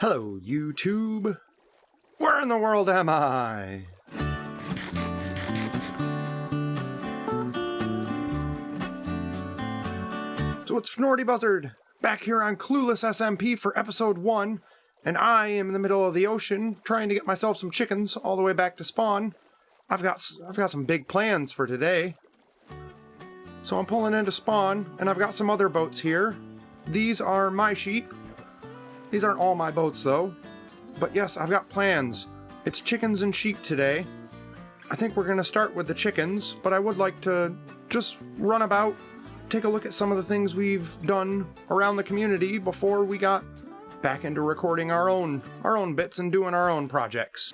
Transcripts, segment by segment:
Hello, YouTube. Where in the world am I? So it's Fnorty Buzzard, back here on Clueless SMP for episode 1, and I am in the middle of the ocean trying to get myself some chickens all the way back to spawn. I've got some big plans for today. So I'm pulling into spawn, and I've got some other boats here. These are my sheep. These aren't all my boats though. But yes, I've got plans. It's chickens and sheep today. I think we're going to start with the chickens, but I would like to just run about, take a look at some of the things we've done around the community before we got back into recording our own bits and doing our own projects.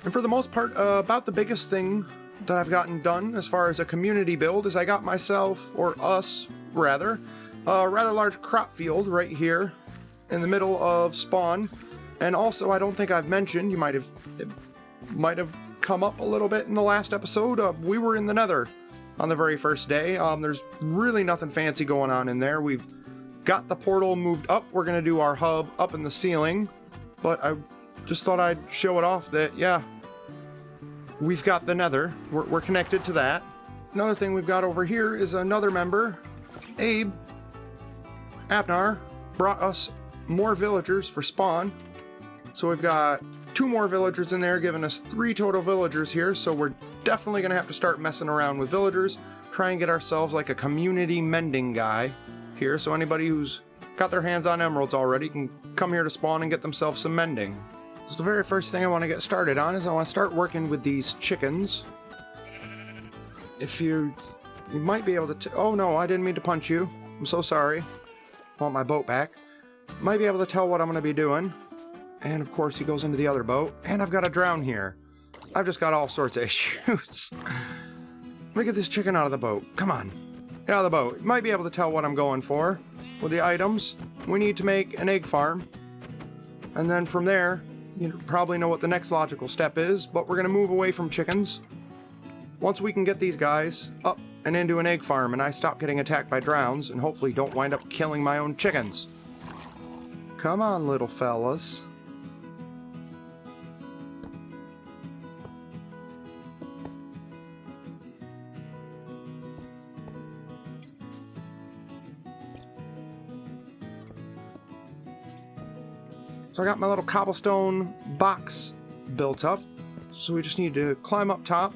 And for the most part, about the biggest thing that I've gotten done as far as a community build is I got myself, or us rather, a rather large crop field right here in the middle of spawn. And also, I don't think I've mentioned, it might have come up a little bit in the last episode, we were in the Nether on the very first day. There's really nothing fancy going on in there. We've got the portal moved up. We're going to do our hub up in the ceiling. But I just thought I'd show it off that, yeah, we've got the Nether. We're connected to that. Another thing we've got over here is another member, Abe, Abnar, brought us more villagers for spawn. So we've got 2 more villagers in there, giving us 3 total villagers here. So we're definitely going to have to start messing around with villagers, try and get ourselves like a community mending guy here. So anybody who's got their hands on emeralds already can come here to spawn and get themselves some mending. So the very first thing I want to get started on is I want to start working with these chickens. If you might be able to, oh no, I didn't mean to punch you. I'm so sorry. I want my boat back. Might be able to tell what I'm going to be doing. And of course he goes into the other boat. And I've got to drown here. I've just got all sorts of issues. Let me get this chicken out of the boat. Come on. Get out of the boat. You might be able to tell what I'm going for with the items. We need to make an egg farm. And then from there, you probably know what the next logical step is. But we're going to move away from chickens. Once we can get these guys up and into an egg farm and I stop getting attacked by drowns and hopefully don't wind up killing my own chickens. Come on, little fellas. So I got my little cobblestone box built up. So we just need to climb up top,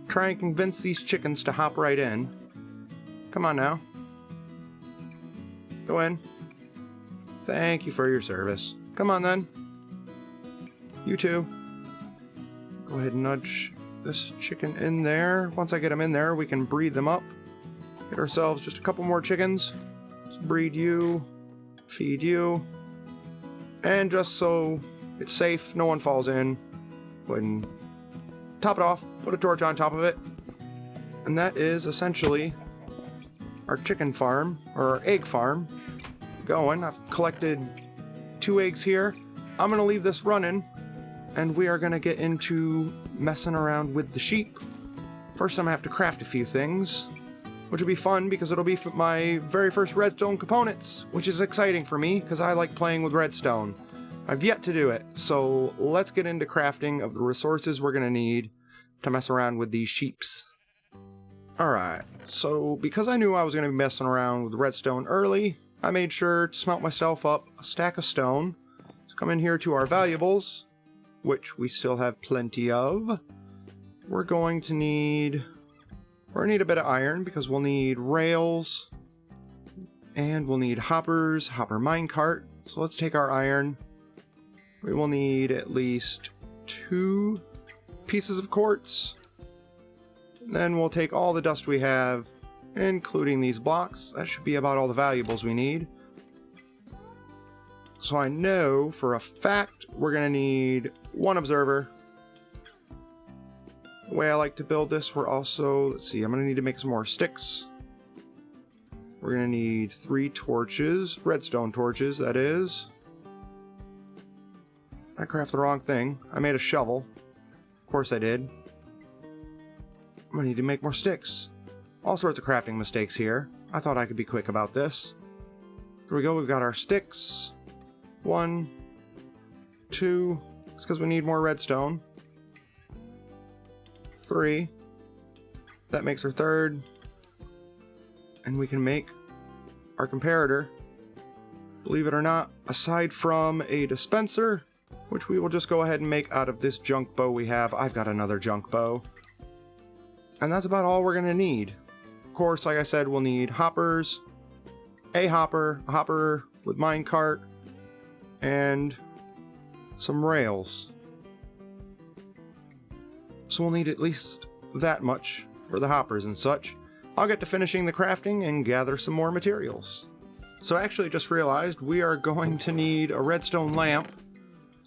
try and convince these chickens to hop right in. Come on now. Go in. Thank you for your service. Come on then. You too. Go ahead and nudge this chicken in there. Once I get them in there, we can breed them up. Get ourselves just a couple more chickens. Let's breed you. Feed you. And just so it's safe, no one falls in, go ahead and top it off, put a torch on top of it. And that is essentially our chicken farm, or our egg farm, going. I've collected 2 eggs here. I'm going to leave this running, and we are going to get into messing around with the sheep. First, I'm going to have to craft a few things, which will be fun because it'll be my very first redstone components, which is exciting for me because I like playing with redstone. I've yet to do it, so let's get into crafting of the resources we're going to need to mess around with these sheeps. Alright, so because I knew I was going to be messing around with redstone early, I made sure to smelt myself up a stack of stone. Let's come in here to our valuables, which we still have plenty of. We're going to need a bit of iron because we'll need rails and we'll need hoppers, hopper minecart. So let's take our iron. We will need at least 2 pieces of quartz. Then we'll take all the dust we have, including these blocks. That should be about all the valuables we need. So I know for a fact we're going to need 1 observer. The way I like to build this, we're also, let's see, I'm going to need to make some more sticks. We're going to need 3 torches, redstone torches, that is. I crafted the wrong thing. I made a shovel. Of course I did. I'm going to need to make more sticks. All sorts of crafting mistakes here. I thought I could be quick about this. Here we go, we've got our sticks. 1, 2. It's because we need more redstone. 3. That makes our third. And we can make our comparator. Believe it or not, aside from a dispenser, which we will just go ahead and make out of this junk bow we have. I've got another junk bow. And that's about all we're going to need. Of course, like I said, we'll need hoppers, a hopper with minecart, and some rails. So we'll need at least that much for the hoppers and such. I'll get to finishing the crafting and gather some more materials. So I actually just realized we are going to need a redstone lamp.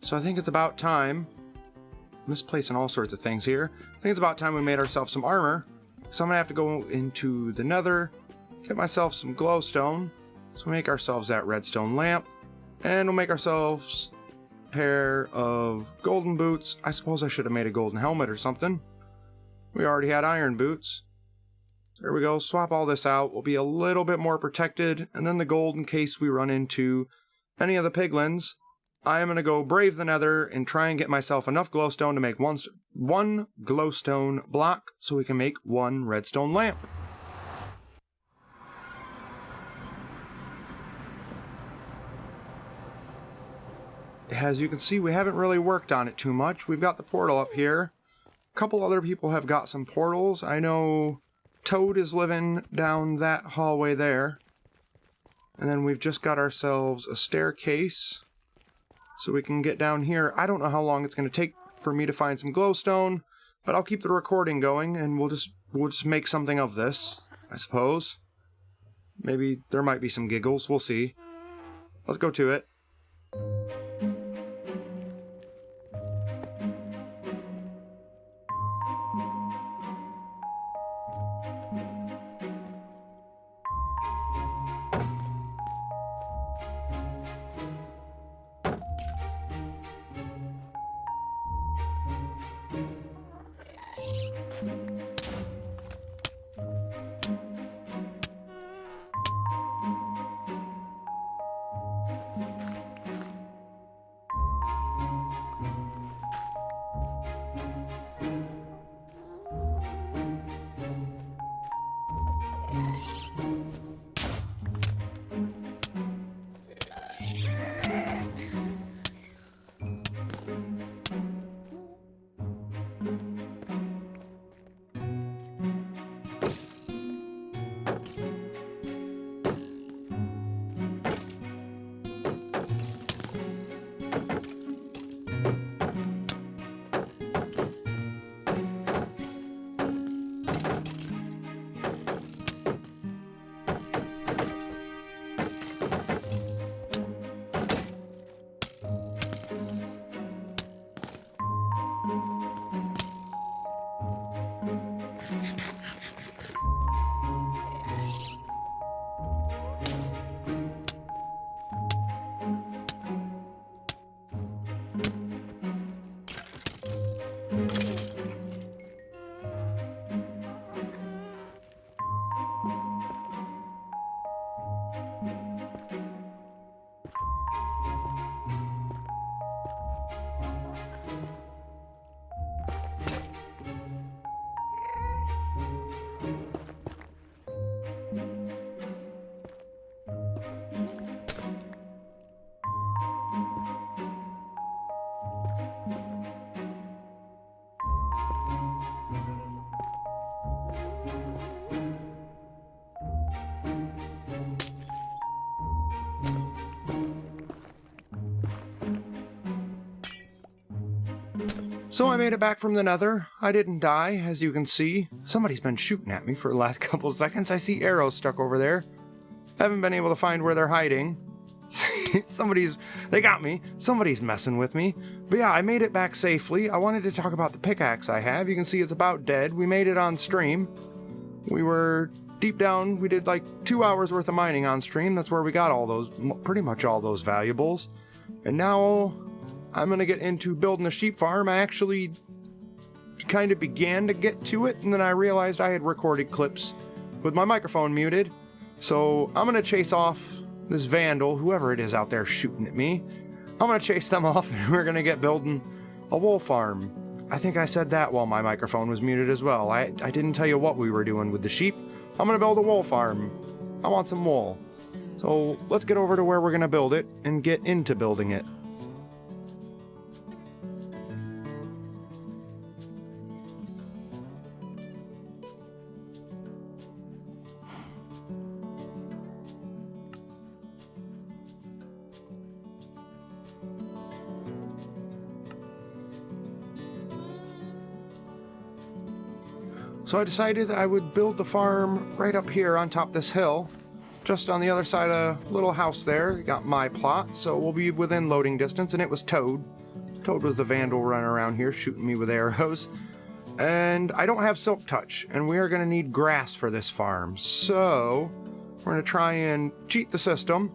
So I think it's about time. I'm misplacing all sorts of things here. I think it's about time we made ourselves some armor. So I'm going to have to go into the nether, get myself some glowstone. So we'll make ourselves that redstone lamp. And we'll make ourselves a pair of golden boots. I suppose I should have made a golden helmet or something. We already had iron boots. There we go, swap all this out. We'll be a little bit more protected. And then the gold in case we run into any of the piglins. I am going to go brave the nether and try and get myself enough glowstone to make one glowstone block so we can make one redstone lamp. As you can see, we haven't really worked on it too much. We've got the portal up here. A couple other people have got some portals. I know Toad is living down that hallway there. And then we've just got ourselves a staircase so we can get down here. I don't know how long it's going to take for me to find some glowstone, but I'll keep the recording going and we'll just make something of this, I suppose. Maybe there might be some giggles. We'll see. Let's go to it. So I made it back from the nether. I didn't die, as you can see. Somebody's been shooting at me for the last couple of seconds. I see arrows stuck over there. Haven't been able to find where they're hiding. They got me. Somebody's messing with me. But yeah, I made it back safely. I wanted to talk about the pickaxe I have. You can see it's about dead. We made it on stream. We were deep down. We did like 2 hours worth of mining on stream. That's where we got all those, pretty much all those valuables. And now I'm going to get into building a sheep farm. I actually kind of began to get to it, and then I realized I had recorded clips with my microphone muted. So I'm going to chase off this vandal, whoever it is out there shooting at me. I'm gonna chase them off and we're gonna get building a wool farm. I think I said that while my microphone was muted as well. I didn't tell you what we were doing with the sheep. I'm gonna build a wool farm. I want some wool. So let's get over to where we're gonna build it and get into building it. So I decided I would build the farm right up here on top of this hill, just on the other side of a little house there. Got my plot, so we'll be within loading distance, and it was Toad. Toad was the vandal running around here shooting me with arrows. And I don't have silk touch, and we are going to need grass for this farm. So we're going to try and cheat the system.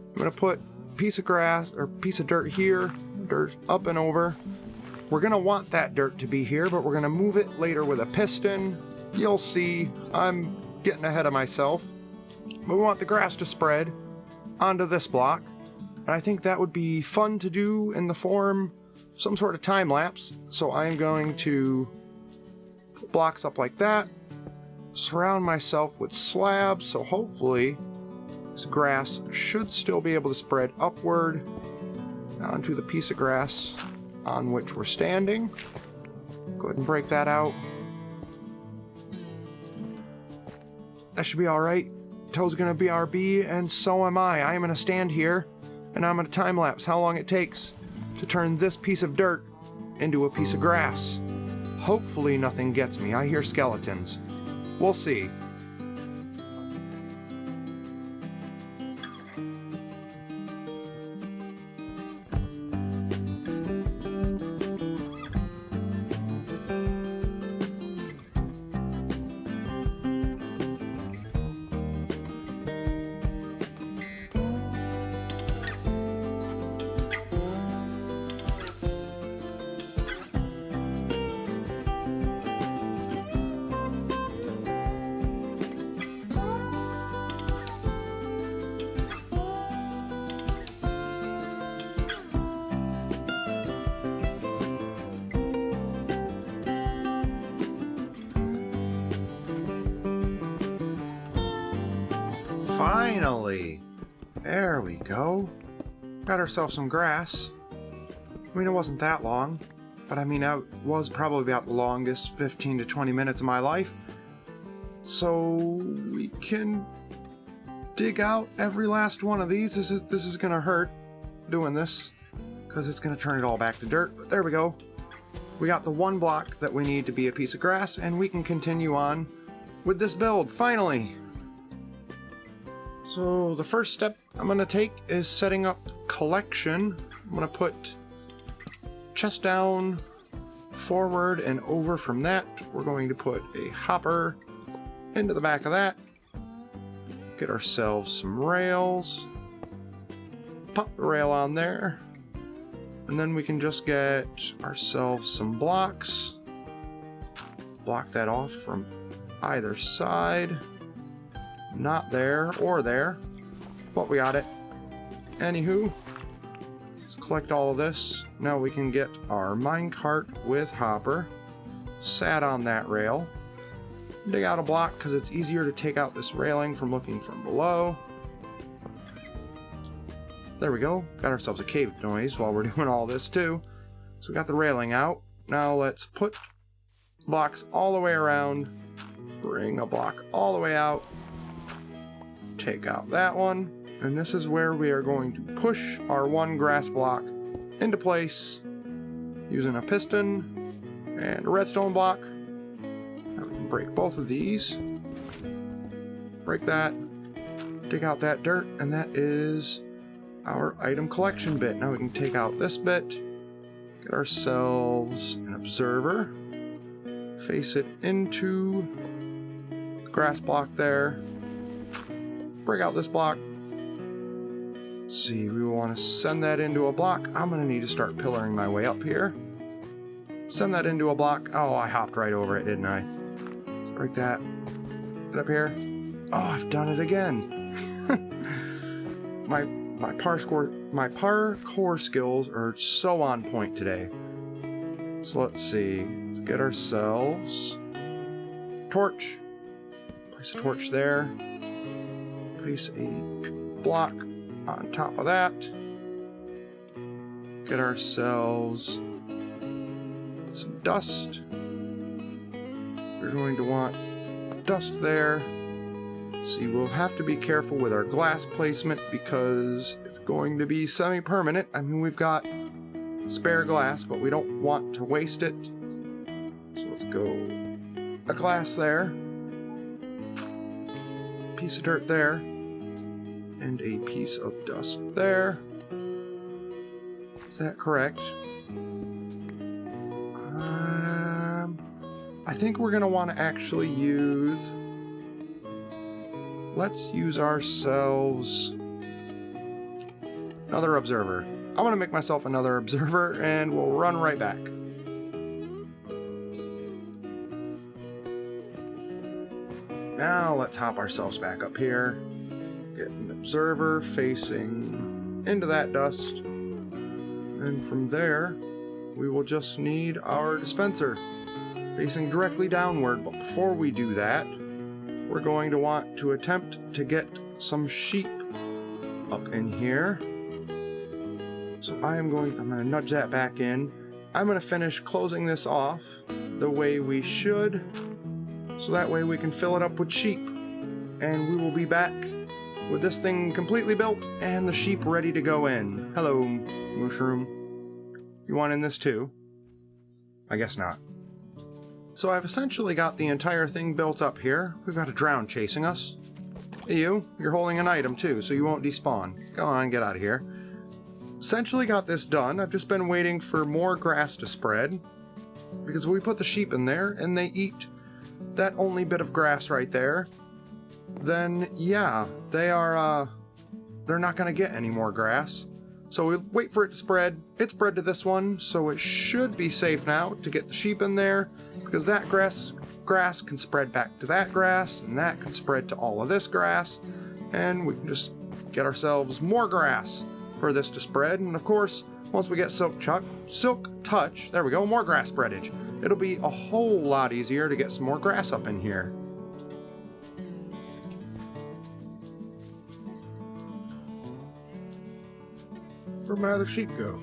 I'm going to put a piece of grass, or piece of dirt here, dirt up and over. We're going to want that dirt to be here, but we're going to move it later with a piston. You'll see, I'm getting ahead of myself. But we want the grass to spread onto this block. And I think that would be fun to do in the form of some sort of time lapse. So I'm going to put blocks up like that, surround myself with slabs, so hopefully this grass should still be able to spread upward onto the piece of grass on which we're standing. Go ahead and break that out. That should be alright. Toad's gonna BRB, and so am I. I am gonna stand here, and I'm gonna time lapse how long it takes to turn this piece of dirt into a piece of grass. Hopefully nothing gets me. I hear skeletons. We'll see. Finally! There we go. Got ourselves some grass. I mean, it wasn't that long, but I mean, it was probably about the longest 15 to 20 minutes of my life. So we can dig out every last one of these. This is gonna hurt doing this, because it's gonna turn it all back to dirt, but there we go. We got the one block that we need to be a piece of grass, and we can continue on with this build, finally! So the first step I'm going to take is setting up collection. I'm going to put chest down, forward and over from that. We're going to put a hopper into the back of that. Get ourselves some rails. Pop the rail on there. And then we can just get ourselves some blocks. Block that off from either side. Not there or there, but we got it. Anywho, let's collect all of this. Now we can get our minecart with hopper, sat on that rail, dig out a block because it's easier to take out this railing from looking from below. There we go. Got ourselves a cave noise while we're doing all this too. So we got the railing out. Now let's put blocks all the way around, bring a block all the way out. Take out that one, and this is where we are going to push our one grass block into place using a piston and a redstone block. Now we can break both of these. Break that, dig out that dirt, and that is our item collection bit. Now we can take out this bit, get ourselves an observer, face it into the grass block there. Break out this block. Let's see, we want to send that into a block. I'm going to need to start pillaring my way up here. Send that into a block. Oh, I hopped right over it, didn't I? Let's break that. Get up here. Oh, I've done it again. My my parkour skills are so on point today. So let's see. Let's get ourselves torch. Place a torch there. Place a block on top of that. Get ourselves some dust. We're going to want dust there. See, we'll have to be careful with our glass placement because it's going to be semi-permanent. I mean, we've got spare glass, but we don't want to waste it. So let's go a glass there, piece of dirt there, and a piece of dust there. Is that correct? I think we're going to want to actually use... Let's use ourselves another observer. I'm going to make myself another observer and we'll run right back. Now let's hop ourselves back up here. Get an observer facing into that dust. And from there, we will just need our dispenser facing directly downward. But before we do that, we're going to want to attempt to get some sheep up in here. So I'm going to nudge that back in. I'm going to finish closing this off the way we should, so that way we can fill it up with sheep. And we will be back with this thing completely built and the sheep ready to go in. Hello, mushroom. You want in this too? I guess not. So I've essentially got the entire thing built up here. We've got a drown chasing us. Hey you, you're holding an item too, so you won't despawn. Go on, get out of here. Essentially got this done. I've just been waiting for more grass to spread, because we put the sheep in there and they eat that only bit of grass right there, then yeah, they're not going to get any more grass. So we wait for it to spread. It spread to this one, so it should be safe now to get the sheep in there, because that grass can spread back to that grass, and that can spread to all of this grass, and we can just get ourselves more grass for this to spread. And of course, once we get silk touch, there we go, more grass spreadage. It'll be a whole lot easier to get some more grass up in here. Where'd my other sheep go?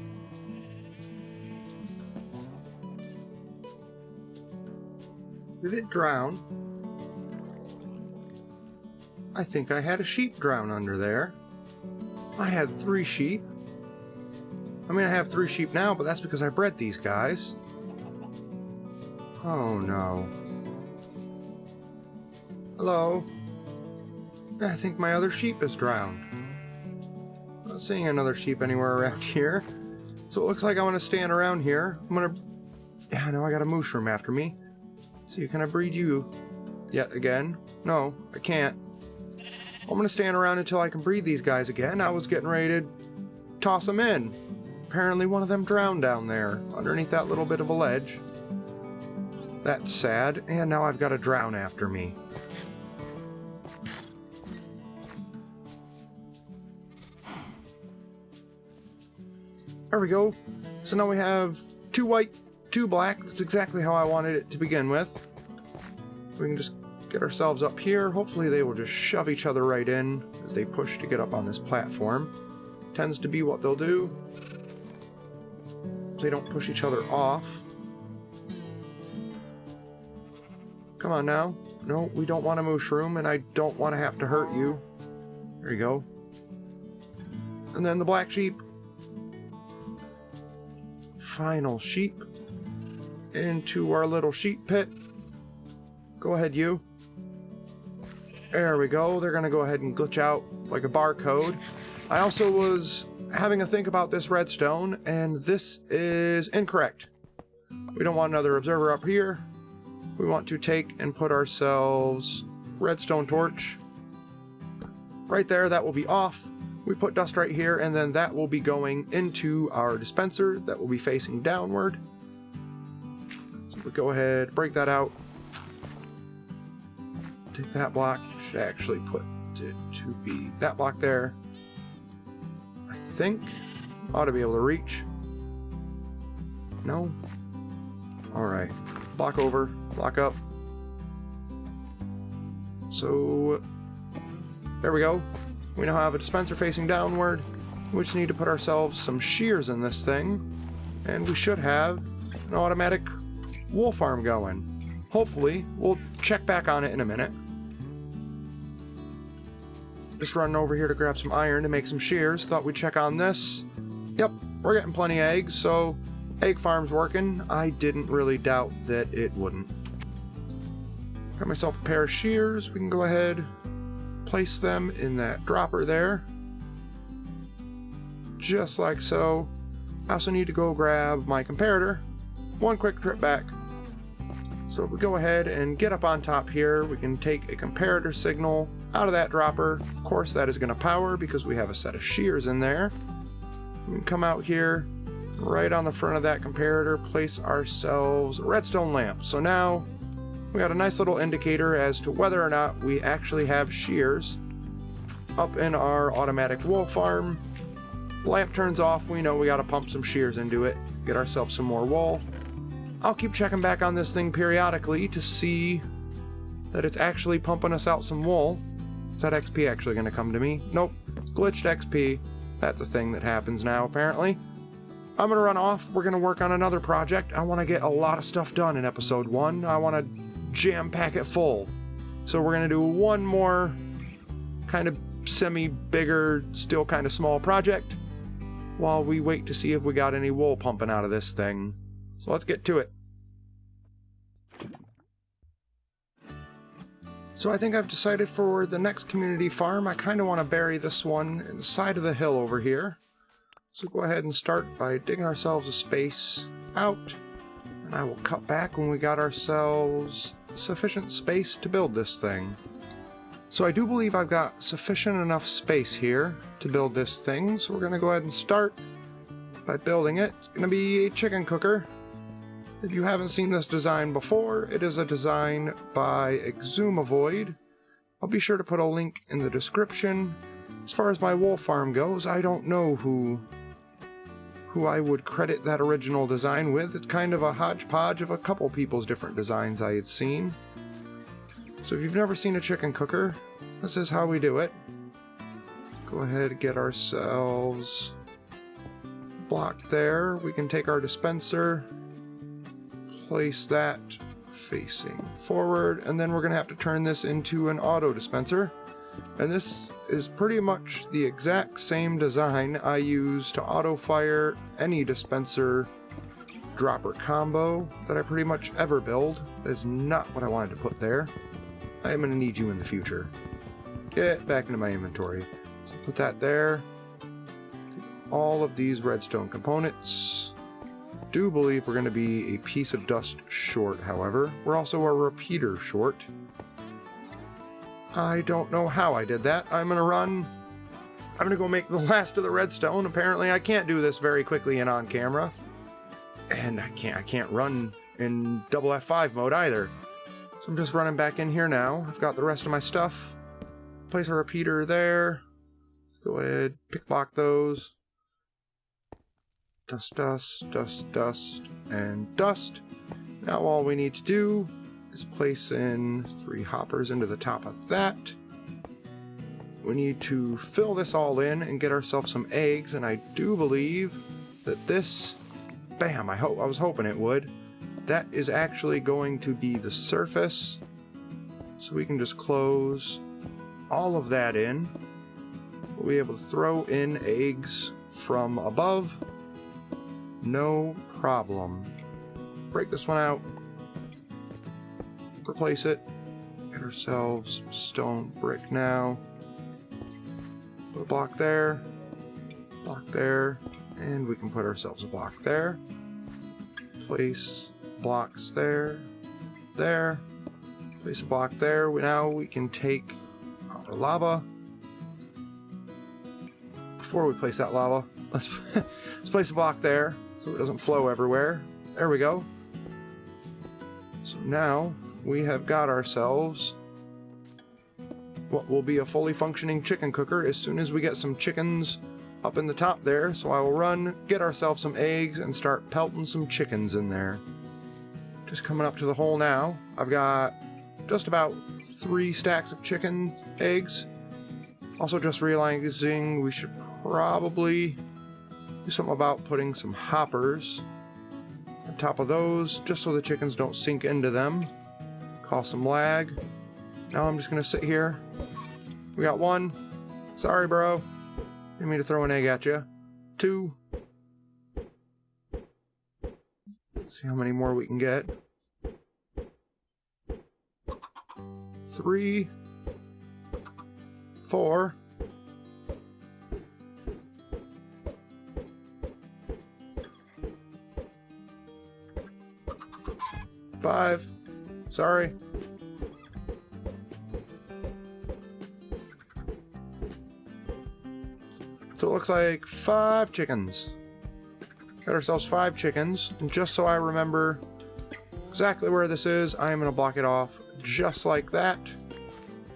Did it drown? I think I had a sheep drown under there. I had 3 sheep. I mean, I have 3 sheep now, but that's because I bred these guys. Oh no. Hello? I think my other sheep is drowned. Not seeing another sheep anywhere around here. So it looks like I want to stand around here. Yeah, I know I got a mushroom after me. So can I breed you yet again? No, I can't. I'm gonna stand around until I can breed these guys again. I was getting ready to toss them in. Apparently one of them drowned down there underneath that little bit of a ledge. That's sad, and now I've got a drown after me. There we go. So now we have 2 white, 2 black. That's exactly how I wanted it to begin with. We can just get ourselves up here. Hopefully they will just shove each other right in as they push to get up on this platform. Tends to be what they'll do. They don't push each other off. Come on now. No, we don't want a mushroom, and I don't want to have to hurt you. There you go. And then the black sheep. Final sheep. Into our little sheep pit. Go ahead, you. There we go. They're going to go ahead and glitch out like a barcode. I also was having a think about this redstone, and this is incorrect. We don't want another observer up here. We want to take and put ourselves redstone torch right there. That will be off. We put dust right here, and then that will be going into our dispenser that will be facing downward. So we'll go ahead, break that out. Take that block. Should actually put it to be that block there. think. Ought to be able to reach. No? Alright. Block over. Block up. So, there we go. We now have a dispenser facing downward. We just need to put ourselves some shears in this thing. And we should have an automatic wool farm going. Hopefully. We'll check back on it in a minute. Just running over here to grab some iron to make some shears. Thought we'd check on this. Yep, we're getting plenty of eggs, so egg farm's working. I didn't really doubt that it wouldn't. Got myself a pair of shears. We can go ahead, place them in that dropper there. Just like so. I also need to go grab my comparator. One quick trip back. So if we go ahead and get up on top here, we can take a comparator signal out of that dropper. Of course, that is going to power because we have a set of shears in there. We can come out here, right on the front of that comparator, place ourselves a redstone lamp. So now we got a nice little indicator as to whether or not we actually have shears up in our automatic wool farm. Lamp turns off, we know we got to pump some shears into it, get ourselves some more wool. I'll keep checking back on this thing periodically to see that it's actually pumping us out some wool. Is that XP actually going to come to me? Nope. Glitched XP. That's a thing that happens now, apparently. I'm going to run off. We're going to work on another project. I want to get a lot of stuff done in episode 1. I want to jam-pack it full. So we're going to do one more kind of semi-bigger, still kind of small project while we wait to see if we got any wool pumping out of this thing. So let's get to it. So I think I've decided for the next community farm, I kind of want to bury this one in the side of the hill over here. So go ahead and start by digging ourselves a space out. And I will cut back when we got ourselves sufficient space to build this thing. So I do believe I've got sufficient enough space here to build this thing. So we're going to go ahead and start by building it. It's going to be a chicken cooker. If you haven't seen this design before, it is a design by Exumavoid. I'll be sure to put a link in the description. As far as my wool farm goes, I don't know who I would credit that original design with. It's kind of a hodgepodge of a couple people's different designs I had seen. So if you've never seen a chicken cooker, this is how we do it. Go ahead and get ourselves blocked there. We can take our dispenser, place that facing forward, and then we're going to have to turn this into an auto dispenser. And this is pretty much the exact same design I use to auto fire any dispenser dropper combo that I pretty much ever build. That is not what I wanted to put there. I am going to need you in the future. Get back into my inventory. So put that there. All of these redstone components. Do believe we're going to be a piece of dust short, however. We're also a repeater short. I don't know how I did that. I'm going to go make the last of the redstone. Apparently I can't do this very quickly and on camera. And I can't run in double F5 mode either. So I'm just running back in here now. I've got the rest of my stuff. Place a repeater there. Go ahead, pick block those. Dust, dust, dust, dust, and dust. Now all we need to do is place in 3 hoppers into the top of that. We need to fill this all in and get ourselves some eggs, and I do believe that this, bam, I was hoping it would. That is actually going to be the surface. So we can just close all of that in. We'll be able to throw in eggs from above. No problem. Break this one out. Replace it. Get ourselves some stone brick now. Put a block there. Block there. And we can put ourselves a block there. Place blocks there. There. Place a block there. Now we can take our lava. Before we place that lava, let's place a block there so it doesn't flow everywhere. There we go. So now we have got ourselves what will be a fully functioning chicken cooker as soon as we get some chickens up in the top there, so I will run, get ourselves some eggs, and start pelting some chickens in there. Just coming up to the hole now. I've got just about 3 stacks of chicken eggs. Also just realizing we should probably do something about putting some hoppers on top of those, just so the chickens don't sink into them. Cause some lag. Now I'm just gonna sit here. We got 1. Sorry, bro. Didn't mean to throw an egg at you. 2. See how many more we can get. 3. 4. 5. Sorry. So it looks like 5 chickens. Got ourselves 5 chickens. And just so I remember exactly where this is, I am going to block it off just like that.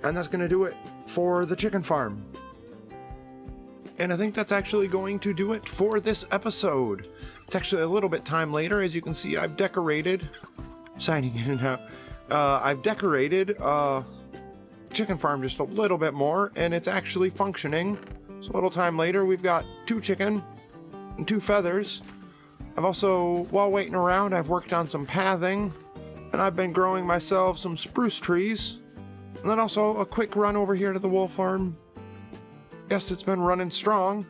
And that's going to do it for the chicken farm. And I think that's actually going to do it for this episode. It's actually a little bit time later. As you can see, I've decorated, signing in and out, I've decorated chicken farm just a little bit more, and it's actually functioning. So a little time later, we've got 2 chicken and 2 feathers. I've also, while waiting around, I've worked on some pathing, and I've been growing myself some spruce trees. And then also a quick run over here to the wool farm. Yes, it's been running strong.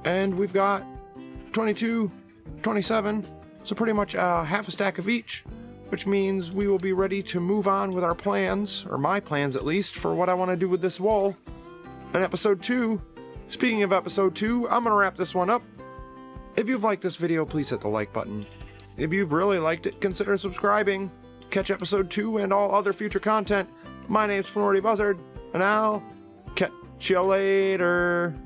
And we've got 22, 27, so pretty much half a stack of each, which means we will be ready to move on with our plans, or my plans at least, for what I want to do with this wool in episode 2. Speaking of episode 2, I'm going to wrap this one up. If you've liked this video, please hit the like button. If you've really liked it, consider subscribing. Catch episode 2 and all other future content. My name's Fnorty Buzzard, and I'll catch you later.